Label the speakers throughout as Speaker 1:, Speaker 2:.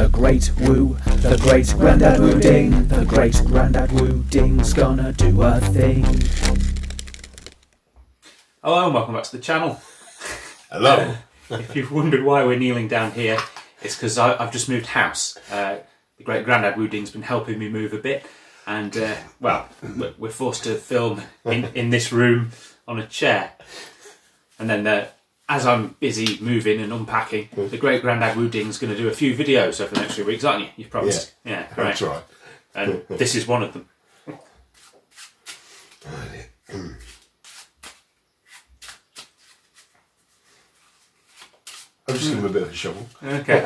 Speaker 1: The great woo, the great Grandad woo ding, the great Grandad woo ding's gonna do a thing.
Speaker 2: Hello and welcome back to the channel.
Speaker 3: Hello.
Speaker 2: If you've wondered why we're kneeling down here, it's because I've just moved house. The great Grandad woo ding's been helping me move a bit, and well, we're forced to film in this room on a chair. And then as I'm busy moving and unpacking, the great Grandad woo ding's going to do a few videos over the next few weeks, aren't you? You've promised. Yeah, right.
Speaker 3: That's right.
Speaker 2: And this is one of them.
Speaker 3: I'll just give him a bit of a shovel.
Speaker 2: Okay.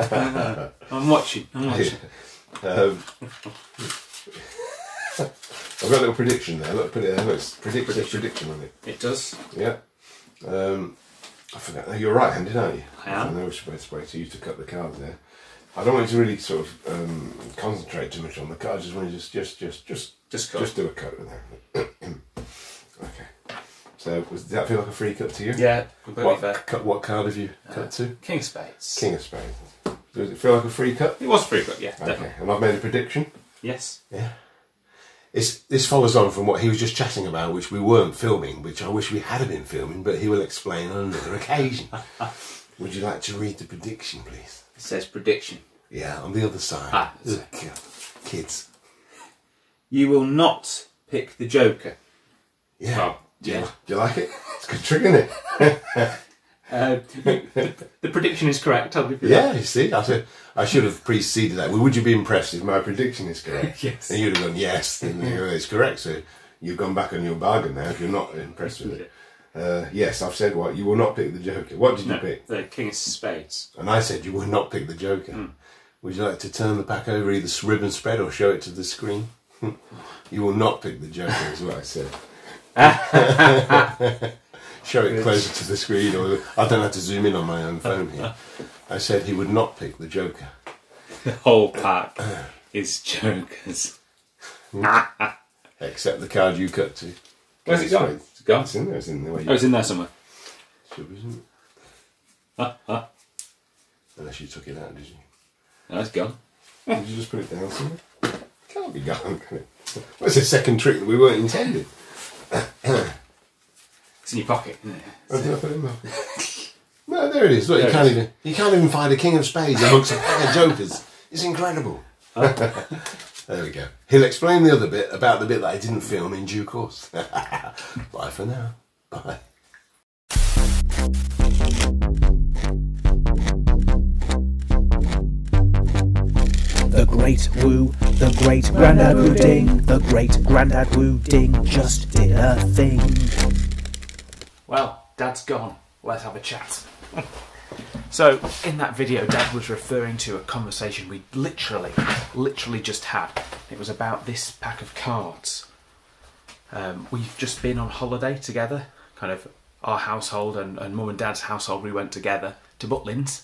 Speaker 2: I'm watching.
Speaker 3: I've got a little prediction there. Look, put it there. Look, it's prediction on it.
Speaker 2: It does.
Speaker 3: Yeah. I forgot. You're right-handed, aren't you?
Speaker 2: I am.
Speaker 3: I know which way to use to cut the cards there. I don't want you to really sort of concentrate too much on the card. I just want you to just do a cut with that. Okay. So does that feel like a free cut to you?
Speaker 2: Yeah, completely fair.
Speaker 3: What card have you cut to?
Speaker 2: King of Spades.
Speaker 3: King of Spades. Does it feel like a free cut?
Speaker 2: It was a free cut, yeah.
Speaker 3: Okay.
Speaker 2: Definitely.
Speaker 3: And I've made a prediction.
Speaker 2: Yes.
Speaker 3: Yeah. This follows on from what he was just chatting about, which we weren't filming, which I wish we had been filming, but he will explain on another occasion. Would you like to read the prediction, please?
Speaker 2: It says prediction.
Speaker 3: Yeah, on the other side.
Speaker 2: Ah.
Speaker 3: Ugh, God. Kids.
Speaker 2: You will not pick the Joker.
Speaker 3: Yeah.
Speaker 2: Well,
Speaker 3: do
Speaker 2: yeah.
Speaker 3: you like it? It's a good trick, isn't it?
Speaker 2: The prediction is correct, I'll give you
Speaker 3: Yeah, you see, I should have preceded that. Well, would you be impressed if my prediction is correct?
Speaker 2: Yes.
Speaker 3: And you'd have gone, yes, and it's correct. So you've gone back on your bargain now if you're not impressed with it. Yes, I've said what? You will not pick the Joker. What did you pick?
Speaker 2: The King of Spades.
Speaker 3: And I said you will not pick the Joker. Would you like to turn the pack over, either ribbon spread or show it to the screen? You will not pick the Joker, is what I said. Show it closer to the screen, or I don't have to zoom in on my own phone here. I said he would not pick the Joker.
Speaker 2: The whole pack is Jokers.
Speaker 3: Except the card you cut to.
Speaker 2: Where's it gone? It's gone.
Speaker 3: It's in there. It's in there.
Speaker 2: Oh, it's in there somewhere.
Speaker 3: Should be, isn't it? Unless you took it out, did you?
Speaker 2: No, it's gone.
Speaker 3: Did you just put it down somewhere? Can't be gone, can it? What's the second trick that we weren't intending?
Speaker 2: It's in your pocket, isn't it?
Speaker 3: Oh, did I put it in there? No, there it is. Look, you can't even find a King of Spades amongst a pair of Jokers. It's incredible. There we go. He'll explain the other bit about the bit that I didn't film in due course. Bye for now. Bye.
Speaker 1: The great woo, the great Grandad woo ding, the great Grandad woo ding just did a thing.
Speaker 2: Well, Dad's gone. Let's have a chat. So, in that video, Dad was referring to a conversation we literally just had. It was about this pack of cards. We've just been on holiday together, kind of our household and Mum and Dad's household. We went together to Butlins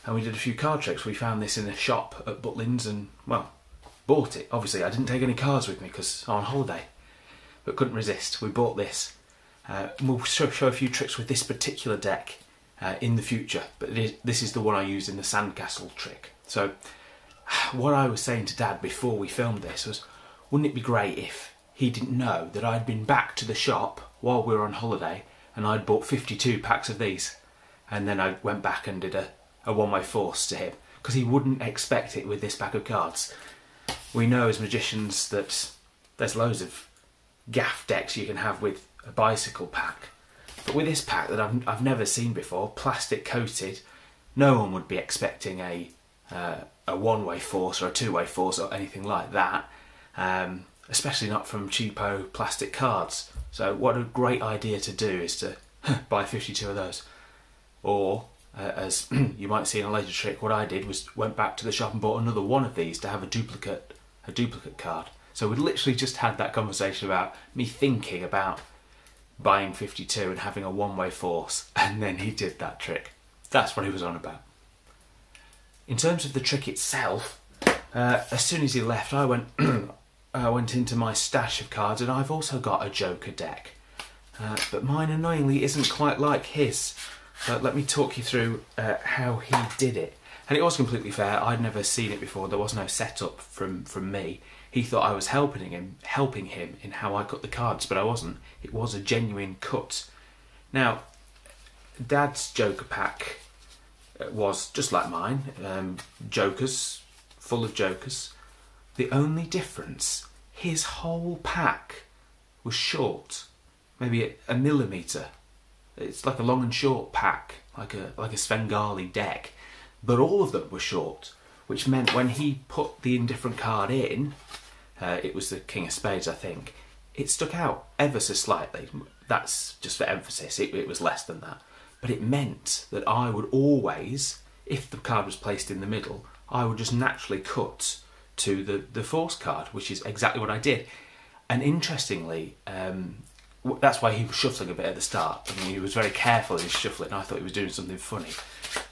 Speaker 2: and we did a few card tricks. We found this in a shop at Butlins and, well, bought it. Obviously, I didn't take any cards with me because I'm on holiday, but couldn't resist. We bought this. We'll show a few tricks with this particular deck in the future, but this is the one I used in the sandcastle trick. So what I was saying to Dad before we filmed this was, wouldn't it be great if he didn't know that I'd been back to the shop while we were on holiday and I'd bought 52 packs of these, and then I went back and did a one-way force to him, because he wouldn't expect it with this pack of cards. We know as magicians that there's loads of gaff decks you can have with a bicycle pack, but with this pack that I've never seen before, plastic coated, no one would be expecting a one-way force or a two-way force or anything like that, especially not from cheapo plastic cards. So what a great idea to do is to buy 52 of those. Or as you might see in a later trick, what I did was went back to the shop and bought another one of these to have a duplicate card. So we literally just had that conversation about me thinking about buying 52 and having a one-way force, and then he did that trick. That's what he was on about. In terms of the trick itself, as soon as he left, I went into my stash of cards, and I've also got a Joker deck, but mine annoyingly isn't quite like his. So let me talk you through how he did it. And it was completely fair. I'd never seen it before. There was no setup from me. He thought I was helping him in how I cut the cards, but I wasn't. It was a genuine cut. Now, Dad's Joker pack was just like mine. Jokers, full of jokers. The only difference, his whole pack was short, maybe a millimetre. It's like a long and short pack, like a Svengali deck, but all of them were short, which meant when he put the indifferent card in, it was the King of Spades, I think, it stuck out ever so slightly. That's just for emphasis, it was less than that. But it meant that I would always, if the card was placed in the middle, I would just naturally cut to the force card, which is exactly what I did. And interestingly, that's why he was shuffling a bit at the start. I mean, he was very careful in his shuffling, and I thought he was doing something funny.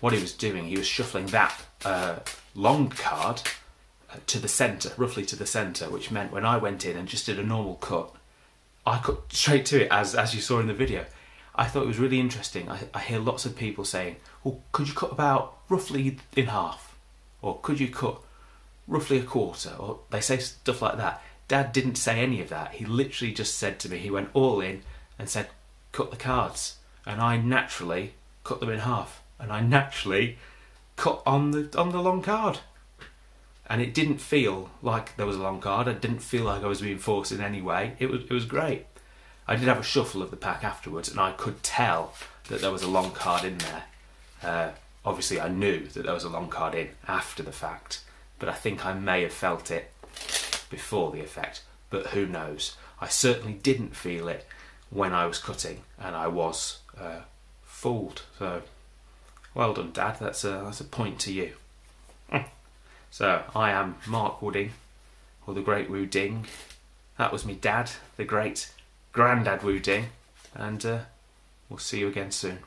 Speaker 2: What he was doing, he was shuffling that long card to the centre, roughly to the centre, which meant when I went in and just did a normal cut, I cut straight to it, as you saw in the video. I thought it was really interesting. I hear lots of people saying, "Oh, could you cut about roughly in half?" Or could you cut roughly a quarter? Or they say stuff like that. Dad didn't say any of that. He literally just said to me, he went all in and said, "Cut the cards." And I naturally cut them in half. And I naturally cut on the long card. And it didn't feel like there was a long card. I didn't feel like I was being forced in any way. It was great. I did have a shuffle of the pack afterwards, and I could tell that there was a long card in there. Obviously, I knew that there was a long card in after the fact, but I think I may have felt it before the effect, but who knows. I certainly didn't feel it when I was cutting, and I was fooled. So, well done, Dad. That's a point to you. So, I am Mark Wooding, or the Great Wu Ding. That was me Dad, the great Grandad Wu Ding, and we'll see you again soon.